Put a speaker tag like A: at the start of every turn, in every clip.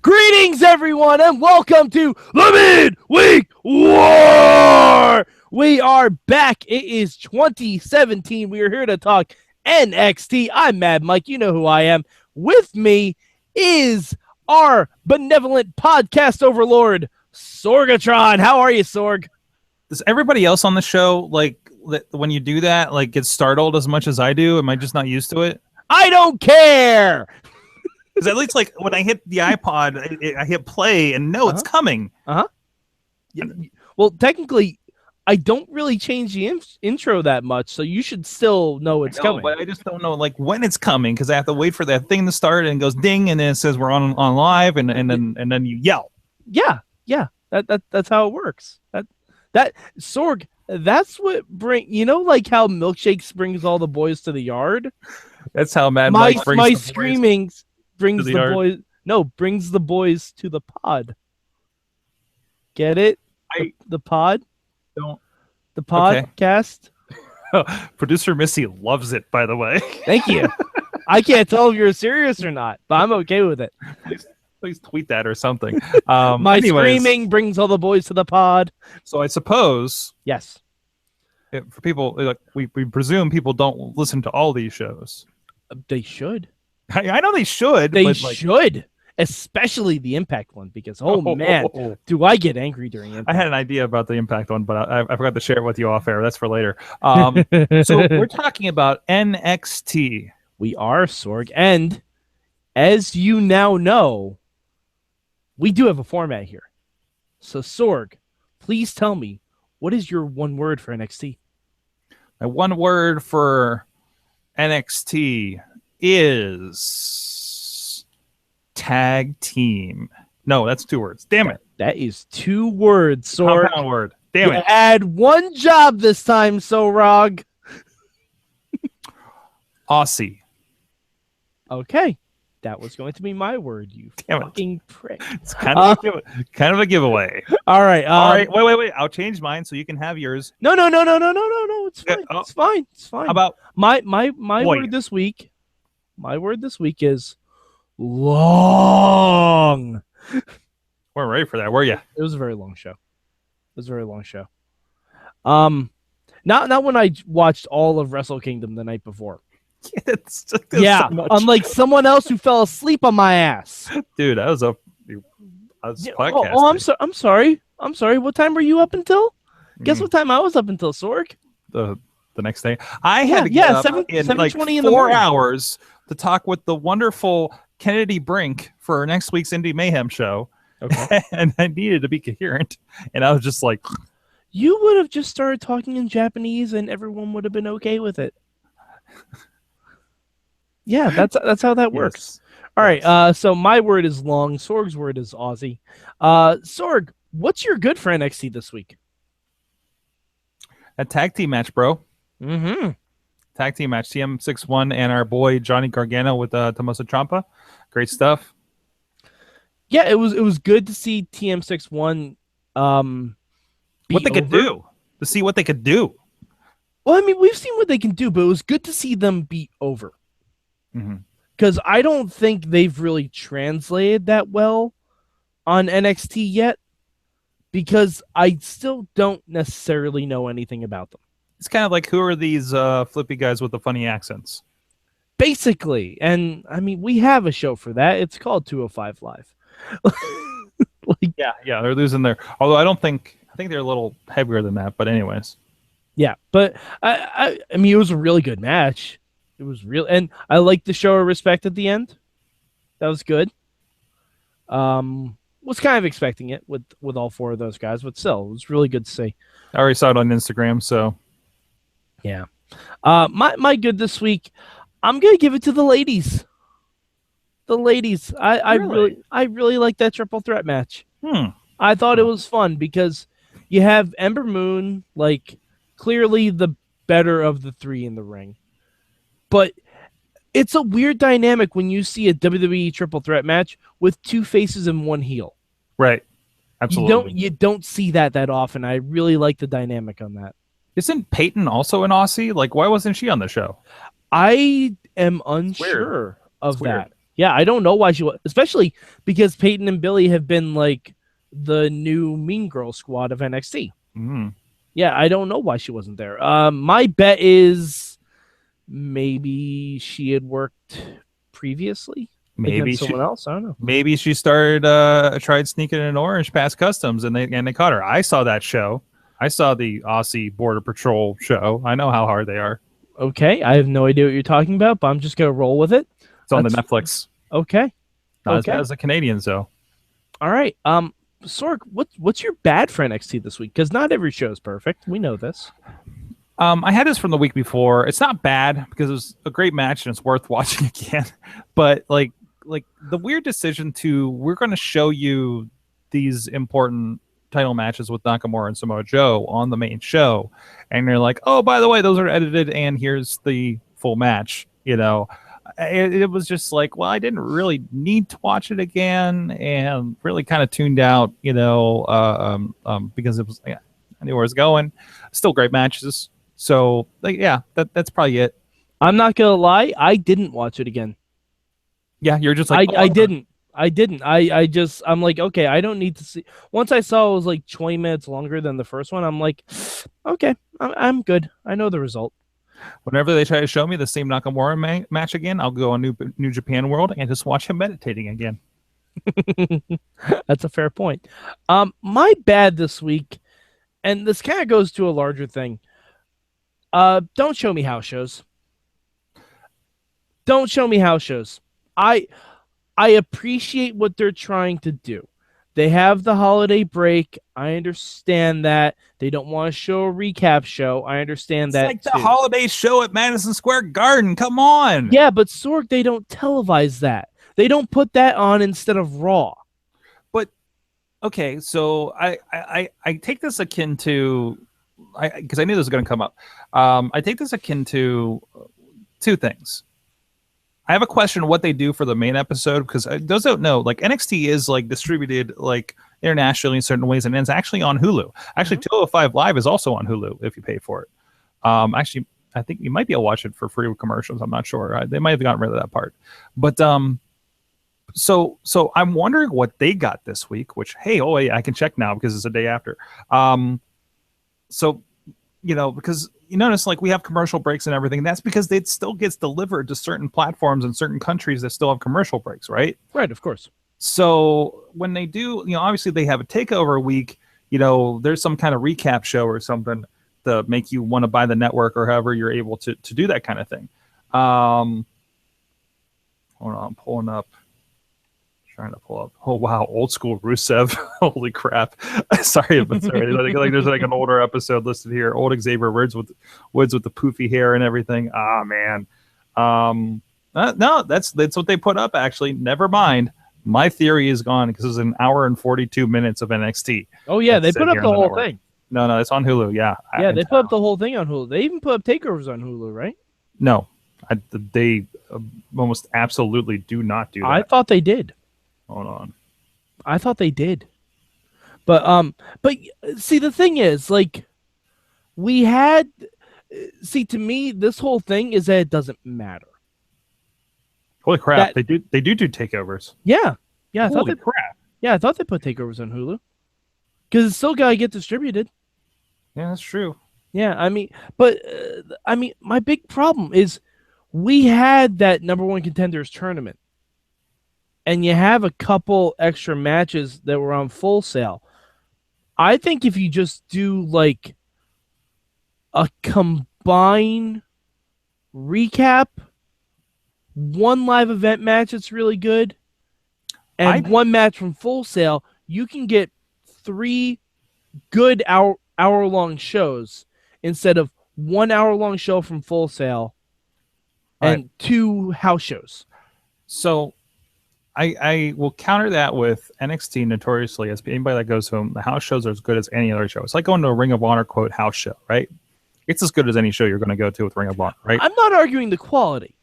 A: Greetings, everyone, and welcome to the Midweek War! We are back. It is 2017. We are here to talk NXT. I'm Mad Mike. You know who I am. With me is our benevolent podcast overlord, Sorgatron. How are you, Sorg?
B: Does everybody else on the show, when you do that, get startled as much as I do? Am I just not used to it?
A: I don't care!
B: Because at least, when I hit the iPod, I hit play and know it's coming.
A: Yeah. Well, technically, I don't really change the intro that much, so you should still know it's coming.
B: But I just don't know, when it's coming, because I have to wait for that thing to start, and it goes ding, and then it says we're on live, and then you yell.
A: Yeah. That's how it works. That Sorg, that's what how Milkshakes brings all the boys to the yard.
B: That's how Mad Mike brings
A: my
B: the
A: screaming brings the
B: yard.
A: boys. No, brings the boys to the pod. Get it? The pod.
B: Don't.
A: The podcast.
B: Okay. Producer Missy loves it, by the way.
A: Thank you. I can't tell if you're serious or not, but I'm okay with it.
B: Please tweet that or something.
A: Screaming brings all the boys to the pod.
B: So I suppose,
A: yes,
B: for people, we presume people don't listen to all these shows.
A: They should.
B: I know they should.
A: They should, especially the Impact one, because man, do I get angry during Impact.
B: I had an idea about the Impact one, but I forgot to share it with you off air. That's for later. So we're talking about NXT.
A: We are, Sorg, and as you now know, we do have a format here. So, Sorg, please tell me, what is your one word for NXT?
B: My one word for NXT is tag team. No, that's 2 words. Damn it.
A: That is 2 words, Sorg.
B: Compound word. Damn it.
A: Add 1 job this time, Sorog.
B: Aussie.
A: Okay. That was going to be my word, you fucking prick.
B: It's kind of a giveaway.
A: All right.
B: Wait. I'll change mine so you can have yours.
A: No. It's fine. It's fine. It's fine.
B: How about
A: my word this week? My word this week is long.
B: We're ready for that, were you?
A: It was a very long show. Not when I watched all of Wrestle Kingdom the night before.
B: So
A: unlike someone else who fell asleep on my ass.
B: Dude, I was
A: podcasting. I'm sorry. What time were you up until? Guess what time I was up until, Sorg?
B: The next day. I had to get up 7:20 in 4 hours to talk with the wonderful Kennedy Brink for our next week's Indie Mayhem show. Okay. And I needed to be coherent. And I was just like...
A: You would have just started talking in Japanese and everyone would have been okay with it. Yeah, that's how that works. Yes. All right, so my word is long. Sorg's word is Aussie. Sorg, what's your good for NXT this week?
B: A tag team match, bro.
A: Mm-hmm.
B: Tag team match. TM61 and our boy Johnny Gargano with Tommaso Ciampa. Great stuff.
A: Yeah, it was good to see TM61
B: what they could do. To see what they could do.
A: Well, I mean, we've seen what they can do, but it was good to see them be over. Because I don't think they've really translated that well on NXT yet, because I still don't necessarily know anything about them.
B: It's kind of like, who are these flippy guys with the funny accents?
A: Basically. And, I mean, we have a show for that. It's called 205 Live.
B: Yeah, they're losing their... Although I think they're a little heavier than that, but anyways.
A: Yeah, but, I mean, it was a really good match. It was real, and I liked the show of respect at the end. That was good. Was kind of expecting it with all 4 of those guys, but still, it was really good to see.
B: I already saw it on Instagram, so
A: yeah. My good this week, I'm gonna give it to the ladies. The ladies, I really like that triple threat match. I thought it was fun because you have Ember Moon, clearly the better of the 3 in the ring. But it's a weird dynamic when you see a WWE triple threat match with 2 faces and 1 heel.
B: Right. Absolutely.
A: You don't see that often. I really like the dynamic on that.
B: Isn't Peyton also an Aussie? Why wasn't she on the show?
A: I am unsure of that. Yeah, I don't know why she was, especially because Peyton and Billie have been like the new Mean Girl squad of NXT. Yeah, I don't know why she wasn't there. My bet is maybe she had worked previously against someone else. I don't know.
B: Maybe she tried sneaking an orange past customs and they caught her. I saw that show. I saw the Aussie Border Patrol show. I know how hard they are.
A: Okay, I have no idea what you're talking about, but I'm just gonna roll with it.
B: It's on the Netflix.
A: Okay.
B: Not as bad as the Canadians, though.
A: All right. Sorg, what's your bad for NXT this week? Because not every show is perfect. We know this.
B: I had this from the week before. It's not bad because it was a great match and it's worth watching again. But like the weird decision we're going to show you these important title matches with Nakamura and Samoa Joe on the main show, and you're like, oh, by the way, those are edited, and here's the full match. It was just like, well, I didn't really need to watch it again, and really kind of tuned out, because it was, I knew where it was going. Still great matches. So, that's probably it.
A: I'm not gonna lie, I didn't watch it again.
B: Yeah, you're just like,
A: I didn't. I'm like, okay, I don't need to see. Once I saw it was like 20 minutes longer than the first one, I'm like, okay, I'm good. I know the result.
B: Whenever they try to show me the same Nakamura match again, I'll go on New Japan World and just watch him meditating again.
A: That's a fair point. My bad this week, and this kind of goes to a larger thing. Don't show me house shows. Don't show me house shows. I appreciate what they're trying to do. They have the holiday break. I understand that. They don't want to show a recap show. I understand that.
B: It's like the holiday show at Madison Square Garden. Come on.
A: Yeah, but Sorg, they don't televise that. They don't put that on instead of Raw.
B: But, okay, so I take this akin to, because I knew this was going to come up. I take this akin to two things. I have a question what they do for the main episode, because those don't know, like NXT is like distributed like internationally in certain ways, and it's actually on Hulu. Actually, 205 Live is also on Hulu if you pay for it. Actually, I think you might be able to watch it for free with commercials. I'm not sure. They might have gotten rid of that part. But so I'm wondering what they got this week, which, hey, I can check now because it's a day after. So, because you notice like we have commercial breaks and everything. That's because it still gets delivered to certain platforms in certain countries that still have commercial breaks, right?
A: Right, of course.
B: So when they do, obviously they have a takeover week, there's some kind of recap show or something to make you want to buy the network or however you're able to do that kind of thing. Hold on, I'm pulling up. Trying to pull up. Oh wow, old school Rusev. Holy crap! Sorry, but sorry. Like there's like an older episode listed here. Old Xavier Woods with the poofy hair and everything. Ah man. No, that's what they put up. Actually, never mind. My theory is gone because it's an hour and 42 minutes of NXT.
A: Oh yeah, they put up the whole thing.
B: No, it's on Hulu. Yeah.
A: Yeah, they put up the whole thing on Hulu. They even put up takeovers on Hulu, right?
B: No, they almost absolutely do not do that.
A: I thought they did.
B: Hold on.
A: I thought they did. But see, the thing is, like, to me, this whole thing is that it doesn't matter.
B: Holy crap. They do takeovers.
A: Yeah. Yeah.
B: Holy crap.
A: Yeah, I thought they put takeovers on Hulu. Because it's still got to get distributed.
B: Yeah, that's true.
A: Yeah, my big problem is we had that number one contenders tournament. And you have a couple extra matches that were on Full Sail. I think if you just do like a combined recap, one live event match that's really good, and one match from Full Sail, you can get 3 good hour-long shows instead of 1 hour-long show from Full Sail and 2 house shows.
B: So I will counter that with NXT notoriously, as anybody that goes home, the house shows are as good as any other show. It's like going to a Ring of Honor quote house show, right? It's as good as any show you're going to go to with Ring of Honor, right?
A: I'm not arguing the quality.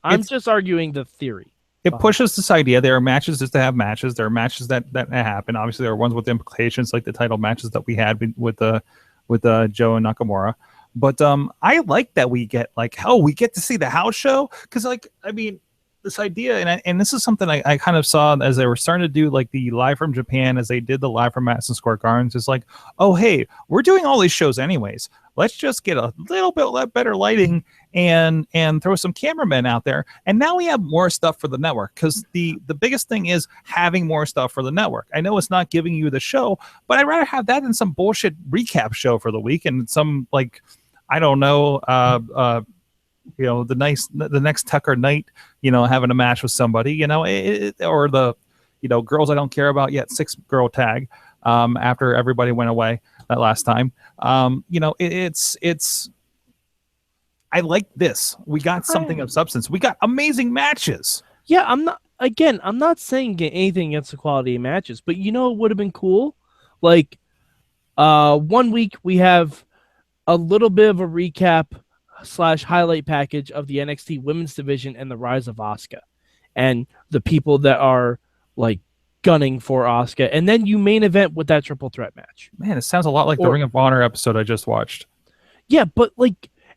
A: I'm just arguing the theory.
B: It pushes this idea. There are matches just to have matches. There are matches that happen. Obviously, there are ones with implications, like the title matches that we had with Joe and Nakamura. But I like that we get we get to see the house show, because this idea, and this is something I kind of saw as they were starting to do the live from Japan, as they did the live from Madison Square Gardens. Is oh hey, we're doing all these shows anyways. Let's just get a little bit better lighting and throw some cameramen out there. And now we have more stuff for the network, because the biggest thing is having more stuff for the network. I know it's not giving you the show, but I'd rather have that than some bullshit recap show for the week and some I don't know, the next Tucker night, having a match with somebody, or the, girls I don't care about yet, 6-girl tag, after everybody went away that last time. It's I like this. We got something of substance. We got amazing matches.
A: Yeah, I'm not saying anything against the quality of matches, but it would have been cool. 1 week we have a little bit of a recap / highlight package of the NXT women's division and the rise of Asuka and the people that are gunning for Asuka, and then you main event with that triple threat match.
B: Man, it sounds a lot like the Ring of Honor episode I just watched.
A: Yeah, but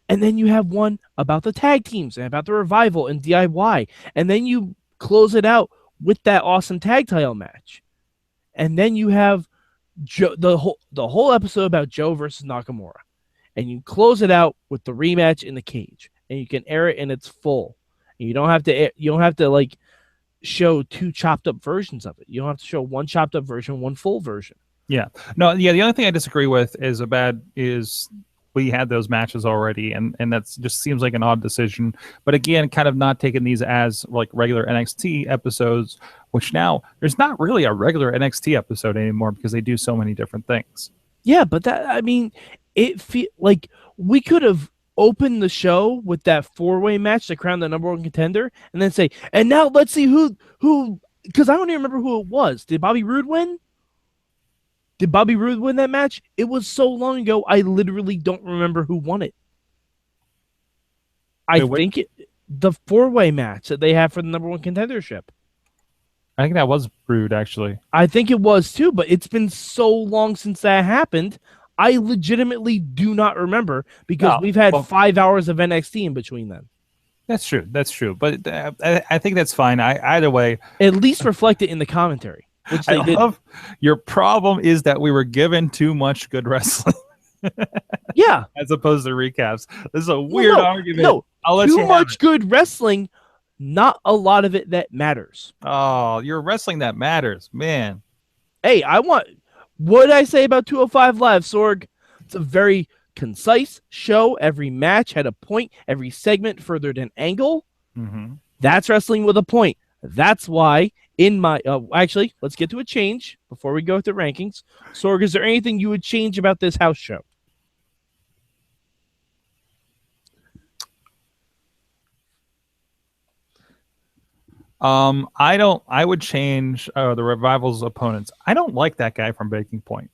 A: and then you have one about the tag teams and about the Revival and DIY, and then you close it out with that awesome tag title match, and then you have the whole episode about Joe versus Nakamura. And you close it out with the rematch in the cage, and you can air it in its full. And you don't have to show 2 chopped up versions of it. You don't have to show 1 chopped up version, 1 full version.
B: Yeah. No. Yeah. The only thing I disagree with is we had those matches already, and that just seems like an odd decision. But again, kind of not taking these as regular NXT episodes, which now there's not really a regular NXT episode anymore because they do so many different things.
A: Yeah, but it feel we could have opened the show with that 4-way match to crown the #1 contender, and then say, and now let's see who, because I don't even remember who it was. Did Bobby Roode win? Did Bobby Roode win that match? It was so long ago, I literally don't remember who won it. I think the 4-way match that they have for the #1 contendership.
B: I think that was Roode, actually.
A: I think it was too, but it's been so long since that happened. I legitimately do not remember, because we've had 5 hours of NXT in between then.
B: That's true. But I think that's fine. Either way,
A: at least reflect it in the commentary, which they did.
B: Your problem is that we were given too much good wrestling.
A: Yeah,
B: as opposed to recaps. This is a weird argument.
A: No, too much good wrestling. Not a lot of it that matters.
B: Oh, you're wrestling that matters, man.
A: Hey, what did I say about 205 Live, Sorg? It's a very concise show. Every match had a point. Every segment furthered an angle.
B: Mm-hmm.
A: That's wrestling with a point. That's why in my... actually, let's get to a change before we go with the rankings. Sorg, is there anything you would change about this house show?
B: I would change the Revival's opponents. I don't like that guy from Breaking Point.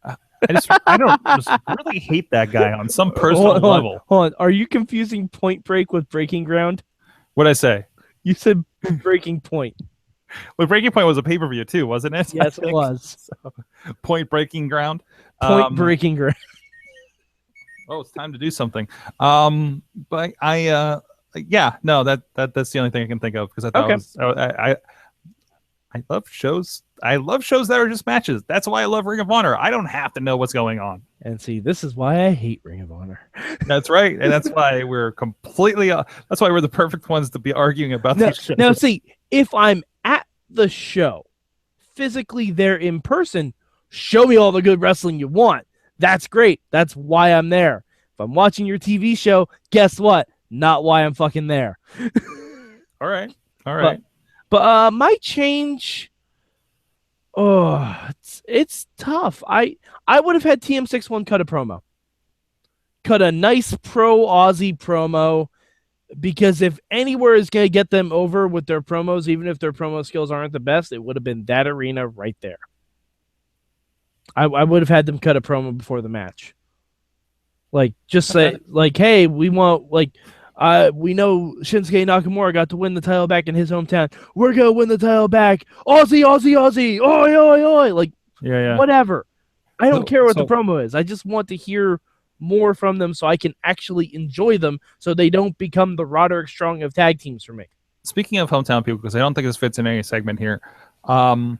B: I don't just really hate that guy on some personal level.
A: Hold on. Are you confusing Point Break with Breaking Ground?
B: What'd I say?
A: You said Breaking Point.
B: Well, Breaking Point was a pay-per-view too, wasn't it?
A: Yes, it was.
B: So, Point Breaking Ground.
A: Point Breaking Ground.
B: Oh, it's time to do something. But yeah, no, that's the only thing I can think of, because I thought I love shows. I love shows that are just matches. That's why I love Ring of Honor. I don't have to know what's going on.
A: And see, this is why I hate Ring of Honor.
B: That's right, and that's why we're completely. That's why we're the perfect ones to be arguing about these shows.
A: Now, see, if I'm at the show, physically there in person, show me all the good wrestling you want. That's great. That's why I'm there. If I'm watching your TV show, guess what? Not why I'm fucking there.
B: All right.
A: But my change, it's tough. I would have had TM61 cut a promo. Cut a nice pro Aussie promo, because if anywhere is going to get them over with their promos, even if their promo skills aren't the best, it would have been that arena right there. I would have had them cut a promo before the match. Just say, hey, we want, we know Shinsuke Nakamura got to win the title back in his hometown. We're going to win the title back. Aussie, Aussie, Aussie. Oi, oi, oi.
B: Yeah.
A: Whatever. I don't care what the promo is. I just want to hear more from them so I can actually enjoy them so they don't become the Roderick Strong of tag teams for me.
B: Speaking of hometown people, because I don't think this fits in any segment here, what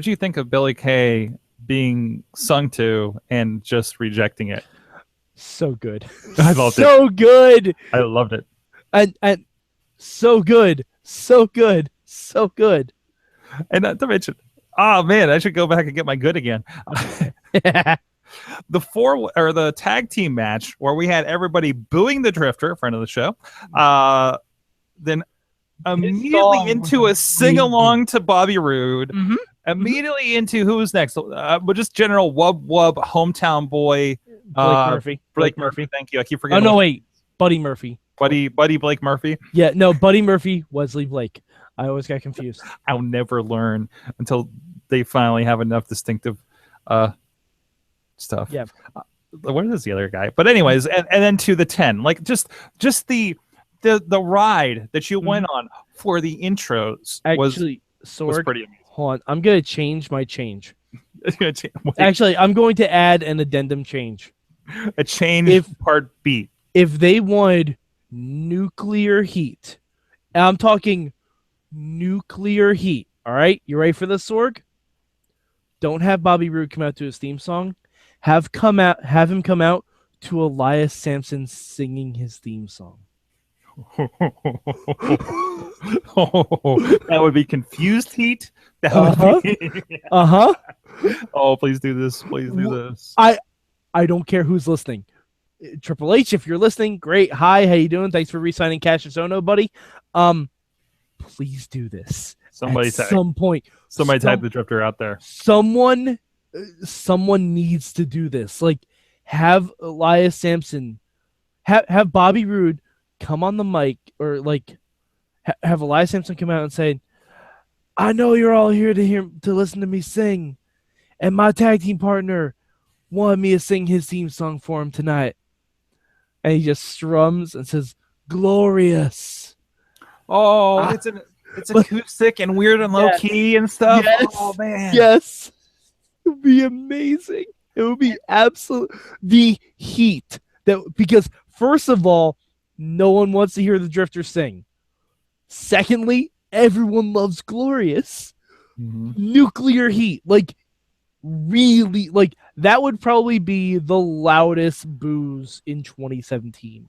B: did you think of Billie Kay being sung to and just rejecting it?
A: So good.
B: I loved it.
A: So good.
B: I loved it.
A: And so good. So good. So good.
B: And not to mention, oh man, I should go back and get my good again. The tag team match where we had everybody booing the Drifter, friend of the show, then immediately into a sing along to Bobby Roode, immediately into who's next, but just general wub hometown boy, Blake Murphy. Thank you. I keep forgetting.
A: Oh no, wait, Buddy Murphy.
B: Buddy Blake Murphy.
A: Yeah, no, Buddy Murphy, Wesley Blake. I always got confused.
B: I'll never learn until they finally have enough distinctive stuff.
A: Yeah.
B: What is the other guy? But anyways, and then to the 10, like just the ride that you went on for the intros was pretty amazing.
A: Hold on, I'm gonna change my change. Actually, I'm going to add an addendum change.
B: A change part B.
A: If they wanted nuclear heat, and I'm talking nuclear heat. All right, you ready for this, Sorg? Don't have Bobby Roode come out to his theme song. Have him come out to Elias Sampson singing his theme song.
B: That would be confused heat. Oh, please do this. Please do this.
A: I don't care who's listening. Triple H, if you're listening, great. Hi, how you doing? Thanks for re-signing Cassius Ohno, buddy. Please do this. Somebody type
B: the Drifter out there.
A: Someone needs to do this. Like, have Elias Sampson, have Bobby Roode come on the mic, or like have Elias Sampson come out and say, "I know you're all here to listen to me sing, and my tag team partner wanted me to sing his theme song for him tonight." And he just strums and says, "Glorious."
B: Oh, it's acoustic and weird and low key and stuff.
A: Yes,
B: oh man,
A: yes, it would be amazing. It would be absolute the heat because first of all, no one wants to hear the Drifter sing. Secondly, everyone loves Glorious. Nuclear heat, like really, like that would probably be the loudest boos in 2017.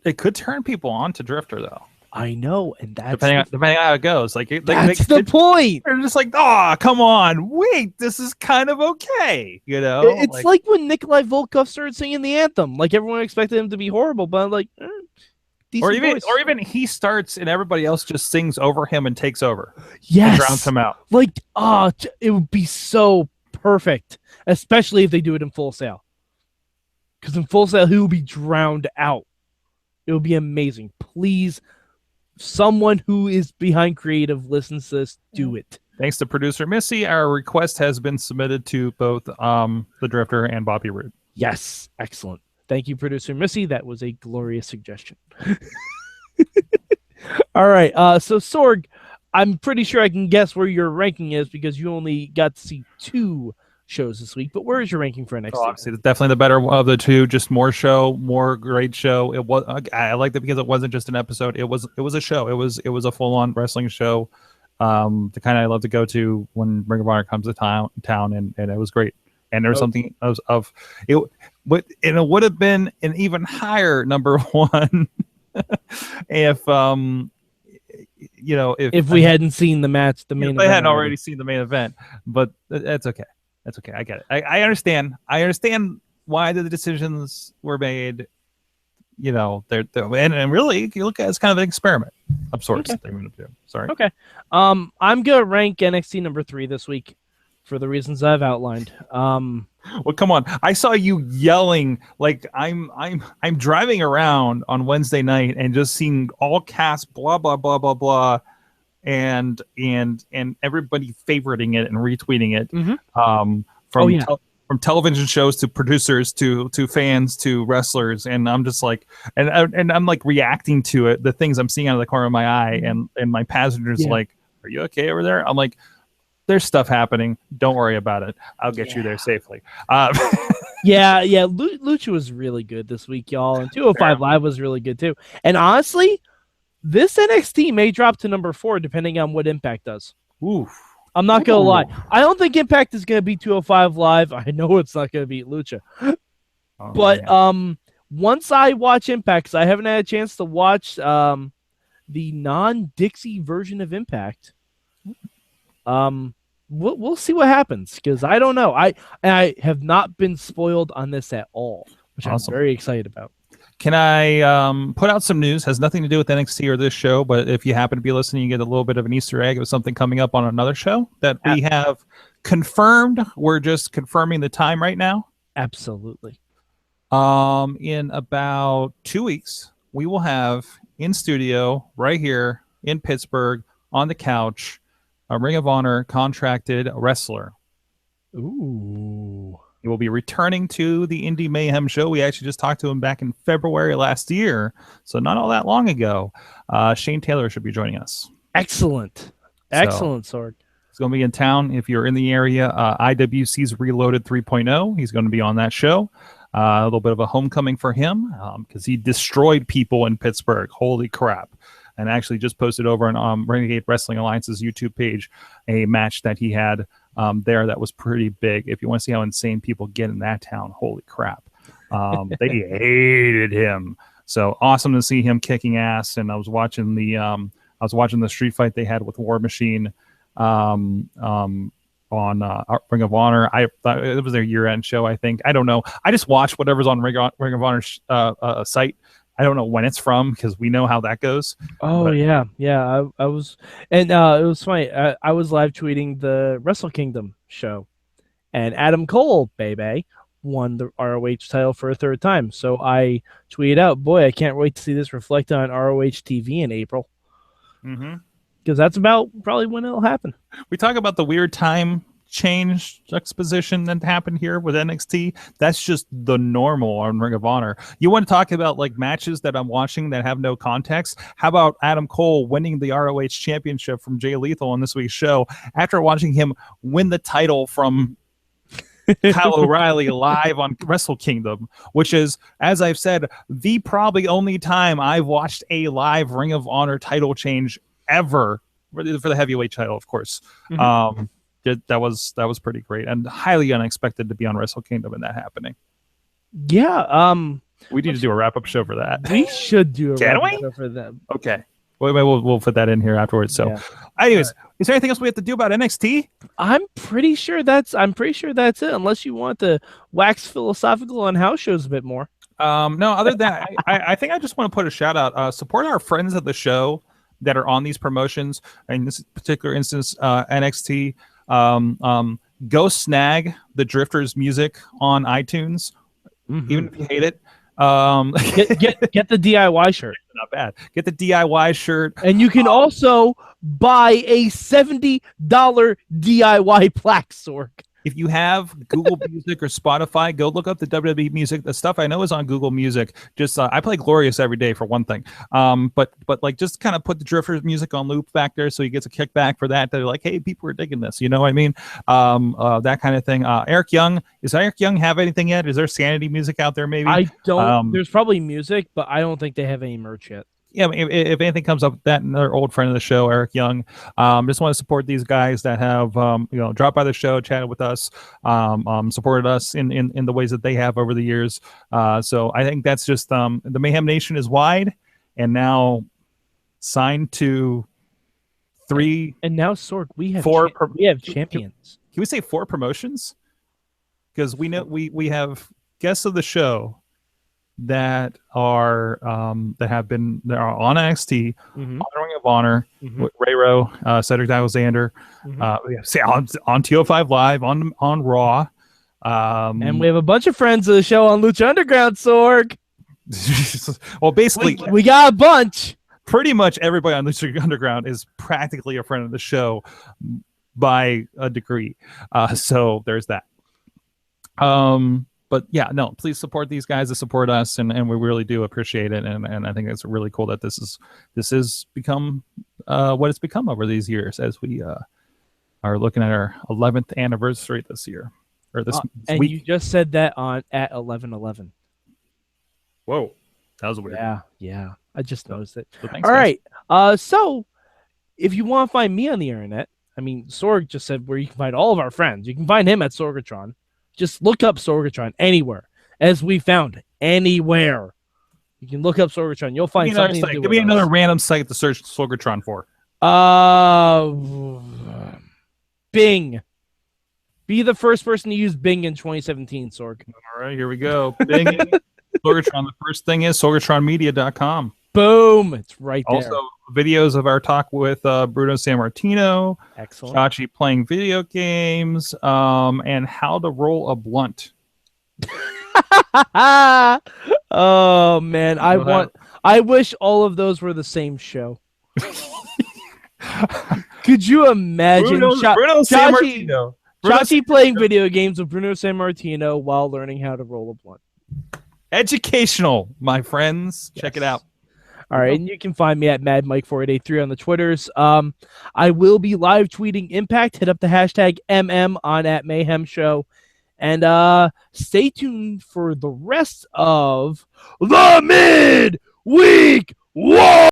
B: It could turn people on to Drifter though.
A: I know, and that's
B: depending on how it goes. Like
A: that's the point.
B: They're just like, oh, come on, wait, this is kind of okay, you know.
A: It's like when Nikolai Volkov started singing the anthem. Like everyone expected him to be horrible, but I'm like,
B: or even he starts and everybody else just sings over him and takes over.
A: Yes,
B: and drowns him out.
A: Like, it would be so perfect, especially if they do it in Full Sail. Because in Full Sail, he will be drowned out. It would be amazing. Please. Someone who is behind creative listens to this, do it.
B: Thanks to producer Missy, our request has been submitted to both the Drifter and Bobby Roode.
A: Yes, excellent. Thank you, producer Missy. That was a glorious suggestion. All right, so Sorg, I'm pretty sure I can guess where your ranking is because you only got to see 2 shows this week, but where is your ranking for NXT?
B: Obviously, it's definitely the better of the 2. Just more great show. It was. I liked it because it wasn't just an episode. It was a show. It was a full-on wrestling show. The kind I love to go to when Ring of Honor comes to town, and it was great. And there was something of it, but it would have been an even higher number 1 if if
A: we hadn't seen the match, the main event.
B: They hadn't already seen the main event, but that's okay. That's okay. I get it. I understand. I understand why the decisions were made. You know, and really, you look at it as kind of an experiment of sorts.
A: Okay.
B: They're going to do. Sorry.
A: Okay. I'm gonna rank NXT number 3 this week for the reasons I've outlined.
B: Well, come on. I saw you yelling like I'm driving around on Wednesday night and just seeing all cast blah blah blah blah blah. And everybody favoriting it and retweeting it, from television shows to producers to fans to wrestlers, and I'm just like, and I'm like reacting to it, the things I'm seeing out of the corner of my eye, and my passengers like, "Are you okay over there?" I'm like, "There's stuff happening. Don't worry about it. I'll get you there safely."
A: Yeah. Lucha was really good this week, y'all, and 205 Live was really good too. And honestly, this NXT may drop to number 4 depending on what Impact does.
B: Ooh.
A: I'm not gonna lie. I don't think Impact is gonna beat 205 Live. I know it's not gonna beat Lucha. But once I watch Impact, 'cause I haven't had a chance to watch the non-Dixie version of Impact. We'll see what happens, because I don't know. I have not been spoiled on this at all, which I'm very excited about.
B: Can I put out some news? Has nothing to do with NXT or this show, but if you happen to be listening, you get a little bit of an Easter egg of something coming up on another show that we have confirmed. We're just confirming the time right now.
A: Absolutely.
B: In about 2 weeks, we will have in studio right here in Pittsburgh on the couch a Ring of Honor contracted wrestler.
A: Ooh.
B: He will be returning to the Indie Mayhem show. We actually just talked to him back in February last year, so not all that long ago. Shane Taylor should be joining us.
A: Excellent. Excellent, Sorg.
B: He's going to be in town. If you're in the area, IWC's Reloaded 3.0. He's going to be on that show. A little bit of a homecoming for him because he destroyed people in Pittsburgh. Holy crap. And actually just posted over on Renegade Wrestling Alliance's YouTube page a match that he had there that was pretty big. If you want to see how insane people get in that town, holy crap. They hated him. So awesome to see him kicking ass. And I was watching the street fight they had with War Machine on Ring of Honor. I thought it was their year-end show, I think. I don't know. I just watch whatever's on Ring of Honor's site. I don't know when it's from because we know how that goes.
A: Oh, yeah. I was, and it was funny. I was live tweeting the Wrestle Kingdom show, and Adam Cole, baby, won the ROH title for a third time. So I tweeted out, boy, I can't wait to see this reflected on ROH TV in April. Because that's about probably when it'll happen.
B: We talk about the weird time change juxtaposition that happened here with NXT. That's just the normal on Ring of Honor. You want to talk about like matches that I'm watching that have no context? How about Adam Cole winning the ROH championship from Jay Lethal on this week's show after watching him win the title from Kyle O'Reilly live on Wrestle Kingdom, which is, as I've said, the probably only time I've watched a live Ring of Honor title change ever for the heavyweight title, of course. That was pretty great and highly unexpected to be on Wrestle Kingdom and that happening.
A: Yeah.
B: We need to do a wrap-up show for that.
A: We should do a wrap-up show for them.
B: Okay. We'll put that in here afterwards. So, anyways, is there anything else we have to do about NXT?
A: I'm pretty sure that's it. Unless you want to wax philosophical on house shows a bit more.
B: No. Other than that, I think I just want to put a shout out. Support our friends at the show that are on these promotions. In this particular instance, NXT. Go snag the Drifters music on iTunes, even if you hate it.
A: Get the DIY shirt.
B: Not bad. Get the DIY shirt,
A: and you can also buy a $70 DIY plaque, Sorg.
B: If you have Google Music or Spotify, go look up the WWE music. The stuff I know is on Google Music. Just I play Glorious every day for one thing. But like just kind of put the Drifters music on loop back there so he gets a kickback for that. They're like, hey, people are digging this. You know what I mean? That kind of thing. Eric Young. Does Eric Young have anything yet? Is there Sanity music out there maybe?
A: I don't. There's probably music, but I don't think they have any merch yet.
B: Yeah, if anything comes up, that another old friend of the show, Eric Young, just want to support these guys that have dropped by the show, chatted with us, supported us in the ways that they have over the years. So I think that's just the Mayhem Nation is wide, and now signed to 3.
A: And now, Sorg, we have
B: 4.
A: We have champions.
B: Can we say 4 promotions? Because we know we have guests of the show that are on NXT, on Ring of Honor, with Rayro, Cedric Alexander, on 205 Live, on Raw,
A: and we have a bunch of friends of the show on Lucha Underground, Sorg.
B: Well, basically,
A: we got a bunch.
B: Pretty much everybody on Lucha Underground is practically a friend of the show by a degree. So there's that. But yeah, no, please support these guys that support us, and we really do appreciate it. And I think it's really cool that this has become what it's become over these years as we are looking at our 11th anniversary this year. or this
A: and
B: week.
A: You just said that at 11:11.
B: Whoa, that was weird.
A: Yeah. I just noticed it.
B: So thanks,
A: all
B: guys.
A: right. So if you want to find me on the internet, I mean, Sorg just said where you can find all of our friends. You can find him at Sorgatron. Just look up Sorgatron anywhere, as we found anywhere. You can look up Sorgatron. You'll find something.
B: Give me another random site to search Sorgatron for.
A: Bing. Be the first person to use Bing in 2017, Sorg.
B: All right, here we go. Bing, Sorgatron. The first thing is sorgatronmedia.com.
A: Boom. It's right there.
B: Also, videos of our talk with Bruno Sammartino.
A: Excellent.
B: Chachi playing video games. And how to roll a blunt.
A: Oh, man. I wish all of those were the same show. Could you imagine
B: Bruno Sammartino?
A: Chachi playing video games with Bruno Sammartino while learning how to roll a blunt.
B: Educational, my friends. Yes. Check it out.
A: All right, and you can find me at MadMike4883 on the Twitters. I will be live tweeting Impact. Hit up the hashtag MM on @MayhemShow. And stay tuned for the rest of the Midweek War.